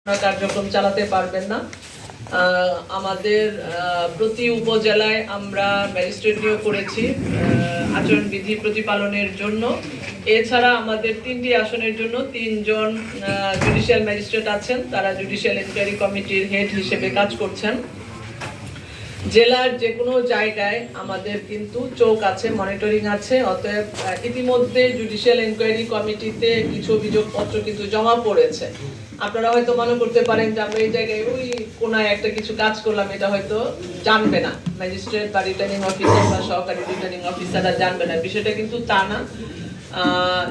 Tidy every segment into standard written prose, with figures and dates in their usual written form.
কার্যক্রম চালাতে পারবেন না। আমাদের প্রতি উপজেলায় আমরা ম্যাজিস্ট্রেট নিয়োগ করেছি আচরণবিধি প্রতিপালনের জন্য। এছাড়া আমাদের 3টি আসনের জন্য 3 জন জুডিশিয়াল ম্যাজিস্ট্রেট আছেন, তারা জুডিশিয়াল এনকোয়ারি কমিটির হেড হিসেবে কাজ করছেন। জেলার যে কোনো জায়গায় আমাদের কিন্তু চোখ আছে, মনিটরিং আছে। অতএব ইতিমধ্যে জুডিশিয়াল এনকোয়ারি কমিটিতে কিছু অভিযোগপত্র কিন্তু জমা পড়েছে। আপনারা হয়তো মনে করতে পারেন যে আমরা এই জায়গায় ওই কোনায় একটা কিছু কাজ করলাম, এটা হয়তো জানবে না ম্যাজিস্ট্রেট বা রিটার্নিং অফিসার বা সহকারী রিটার্নিং অফিসাররা জানবে না। বিষয়টা কিন্তু তা না।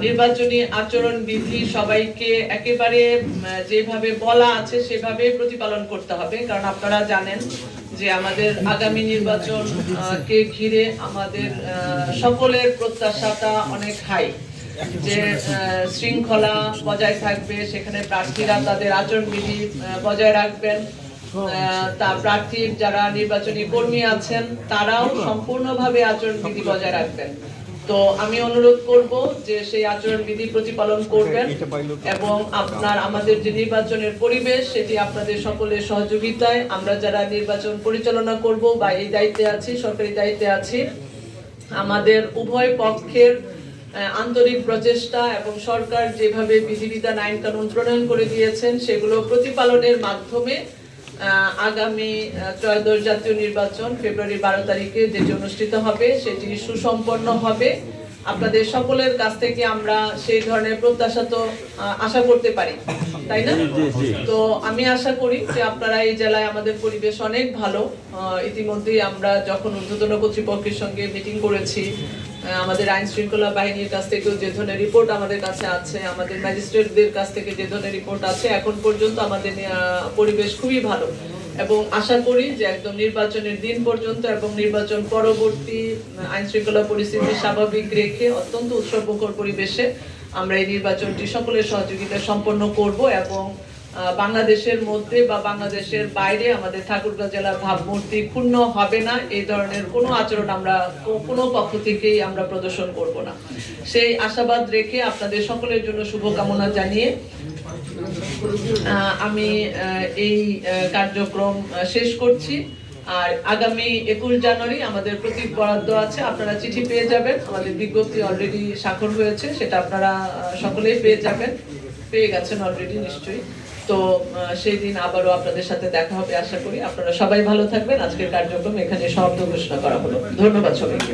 নির্বাচনী আচরণ বিধি সবাইকে একেবারে যেভাবে বলা আছে সেভাবে প্রতিপালন করতে হবে, কারণ আপনারা জানেন যে আমাদের আগামী নির্বাচন কে ঘিরে আমাদের সকলের প্রত্যাশাটা অনেক হাই, যে শৃঙ্খলা বজায় থাকবে, সেখানে প্রার্থীরা তাদের আচরণবিধি বজায় রাখবেন, তা প্রার্থীর যারা নির্বাচনী কর্মী আছেন তারাও সম্পূর্ণভাবে আচরণবিধি বজায় রাখবেন। তো আমি অনুরোধ করব যে সেই আচরণবিধি প্রতিপালন করবেন এবং আমাদের যে নির্বাচনের পরিবেশ সেটি আপনাদের সকলের সহযোগিতায় আমরা যারা নির্বাচন পরিচালনা করব বা এই দায়িত্বে আছি, সরকারি দায়িত্বে আছি, আমাদের উভয় পক্ষের আন্তরিক প্রচেষ্টা এবং সরকার যেভাবে বিধিবিধান আইন কানুন প্রণয়ন করে দিয়েছেন সেগুলো প্রতিপালনের মাধ্যমে আগামী ত্রয়োদশ জাতীয় নির্বাচন ফেব্রুয়ারি 12 তারিখে যেটি অনুষ্ঠিত হবে সেটি সুসম্পন্ন হবে। আপনাদের সকলের কাছ থেকে আমরা সেই ধরনের প্রত্যাশা তো আশা করতে পারি, তাই না? তো আমি আশা করি যে আপনারা এই জেলায় আমাদের পরিবেশ অনেক ভালো। ইতিমধ্যেই আমরা যখন ঊর্ধ্বতন কর্তৃপক্ষের সঙ্গে মিটিং করেছি, আমাদের আইন শৃঙ্খলা বাহিনীর কাছ থেকেও যে ধরনের রিপোর্ট আমাদের কাছে আছে, আমাদের ম্যাজিস্ট্রেটদের কাছ থেকে যে ধরনের রিপোর্ট আছে, এখন পর্যন্ত আমাদের পরিবেশ খুবই ভালো এবং আশা করি যে একদম নির্বাচনের দিন পর্যন্ত এবং নির্বাচন পরবর্তী আইন শৃঙ্খলা পরিস্থিতি স্বাভাবিক রেখে অত্যন্ত উৎসবমুখর পরিবেশে আমরা এই নির্বাচনটি সকলের সহযোগিতায় সম্পন্ন করব এবং বাংলাদেশের মধ্যে বা বাংলাদেশের বাইরে আমাদের ঠাকুরগাঁও জেলার ভাবমূর্তি ক্ষুণ্ণ হবে না, এই ধরনের কোনো আচরণ আমরা কোনো পক্ষ থেকেই আমরা প্রদর্শন করব না। সেই আশাবাদ রেখে আপনাদের সকলের জন্য শুভকামনা জানিয়ে আমি এই কার্যক্রম শেষ করছি। আর আগামী 21 জানুয়ারি আমাদের প্রতীক বরাদ্দ আছে, আপনারা চিঠি পেয়ে যাবেন, আমাদের বিজ্ঞপ্তি অলরেডি স্বাক্ষর হয়েছে, সেটা আপনারা সকলেই পেয়ে যাবেন, পেয়ে গেছেন অলরেডি নিশ্চয়ই। তো সেই দিন আবারও আপনাদের সাথে দেখা হবে আশা করি। আপনারা সবাই ভালো থাকবেন। আজকের কার্যক্রম এখানে সমাপ্ত ঘোষণা করা হলো। ধন্যবাদ সবাইকে।